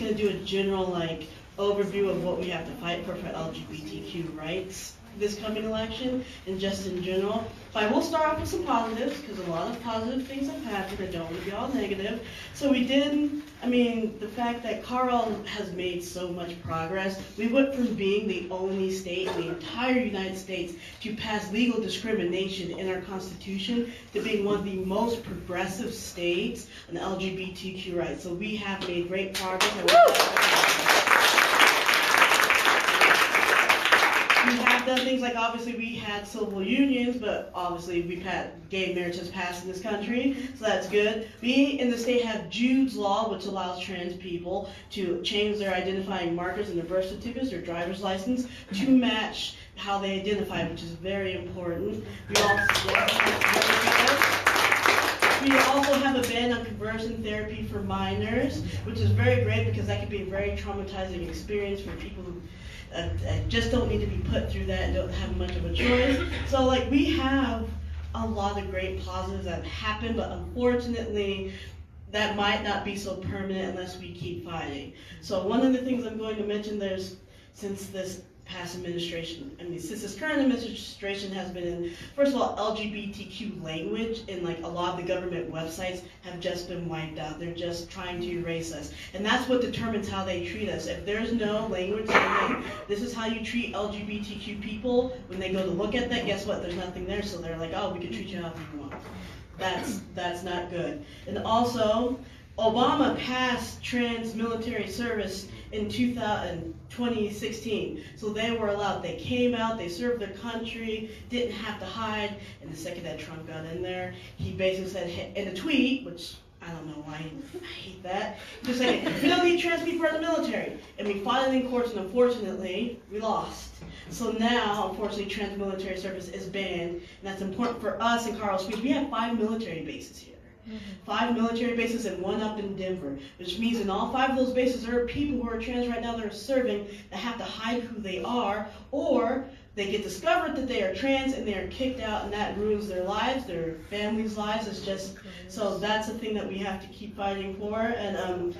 going to do a general overview of what we have to fight for LGBTQ rights this coming election, and just in general. But I will start off with some positives, because a lot of positive things have happened. I don't want to be all negative. So we did, the fact that Carl has made so much progress. We went from being the only state in the entire United States to pass legal discrimination in our Constitution to being one of the most progressive states on LGBTQ rights. So we have made great progress. We have done things like, obviously, we had civil unions, but obviously gay marriage has passed in this country, so that's good. We in the state have Jude's Law, which allows trans people to change their identifying markers in their birth certificates or driver's license to match how they identify, which is very important. We also have a ban on conversion therapy for minors, which is very great because that could be a very traumatizing experience for people who just don't need to be put through that and don't have much of a choice. So we have a lot of great positives that have happened, but unfortunately that might not be so permanent unless we keep fighting. So one of the things I'm going to mention, since this past administration, since this current administration has been in, first of all, LGBTQ language in a lot of the government websites have just been wiped out. They're just trying to erase us. And that's what determines how they treat us. If there's no language saying, this is how you treat LGBTQ people, when they go to look at that, guess what? There's nothing there. So they're like, oh, we can treat you however you want. That's not good. And also, Obama passed trans military service in 2016. So they were allowed. They came out, they served their country, didn't have to hide. And the second that Trump got in there, he basically said in a tweet, which I don't know why, I hate that, just saying, we don't need trans people in the military. And we fought it in courts, and unfortunately, we lost. So now, unfortunately, trans military service is banned, and that's important for us in Carl Springs. We have 5 military bases here. 5 military bases and 1 up in Denver, which means in all 5 of those bases there are people who are trans right now that are serving that have to hide who they are, or they get discovered that they are trans and they are kicked out, and that ruins their lives, their families' lives. It's just, so that's a thing that we have to keep fighting for. And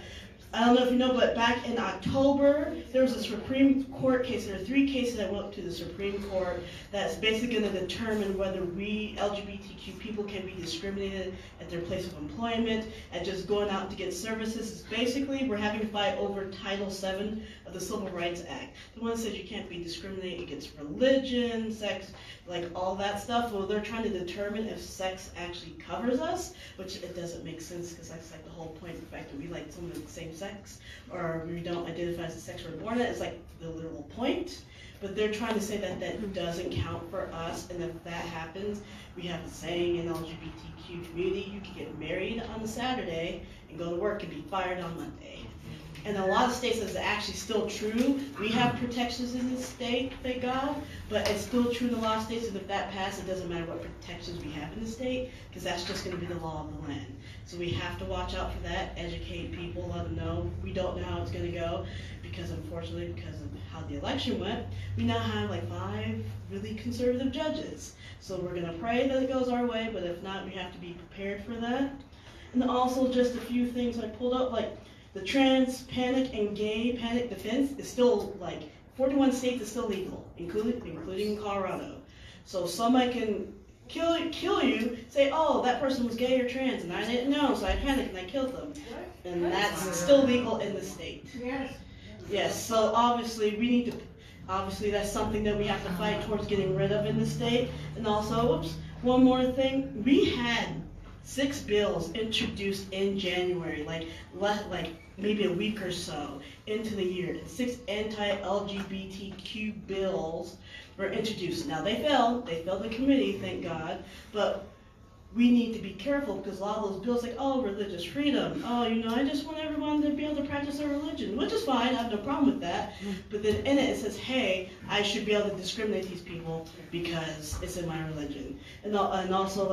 I don't know if you know, but back in October, there was a Supreme Court case. There are 3 cases that went up to the Supreme Court that's basically going to determine whether we LGBTQ people can be discriminated at their place of employment and just going out to get services. It's basically, we're having to fight over Title VII of the Civil Rights Act. The one that says you can't be discriminated against religion, sex, all that stuff. Well, they're trying to determine if sex actually covers us, which it doesn't make sense because that's the whole point, the fact that we like someone of the same sex or we don't identify as the sex we're born at is the literal point. But they're trying to say that that doesn't count for us, and if that happens, we have a saying in the LGBTQ community, you can get married on a Saturday and go to work and be fired on Monday. And a lot of states that's actually still true. We have protections in this state, thank God, but it's still true in a lot of states, and if that passes, it doesn't matter what protections we have in the state, because that's just going to be the law of the land. So we have to watch out for that, educate people, let them know. We don't know how it's going to go, because unfortunately, because of how the election went, we now have 5 really conservative judges. So we're going to pray that it goes our way, but if not, we have to be prepared for that. And also just a few things I pulled up, the trans panic and gay panic defense is still 41 states is still legal, including Colorado. So somebody can kill you, say, oh, that person was gay or trans, and I didn't know, so I panicked and I killed them. And that's still legal in the state. Yes, so obviously obviously that's something that we have to fight towards getting rid of in the state. And also, one more thing, we had 6 bills introduced in January, maybe a week or so into the year. 6 anti-LGBTQ bills were introduced. Now they failed the committee, thank God, but we need to be careful because a lot of those bills religious freedom. I just want everyone to be able to practice their religion, which is fine, I have no problem with that. But then in it says, hey, I should be able to discriminate these people because it's in my religion. And also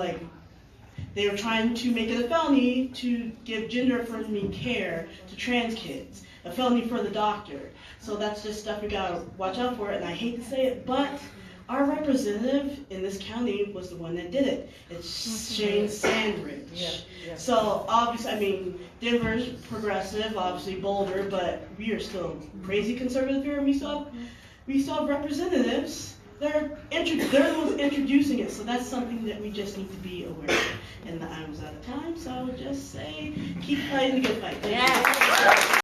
they were trying to make it a felony to give gender-affirming care to trans kids, a felony for the doctor. So that's just stuff we gotta watch out for. And I hate to say it, but our representative in this county was the one that did it. It's Shane Sandridge. Yeah. So obviously, I mean, Denver's progressive, obviously Boulder, but we are still crazy conservative here, and we still have representatives. They're the ones introducing it, so that's something that we just need to be aware of. And I was out of time, so I would just say, keep fighting the good fight. Thank you.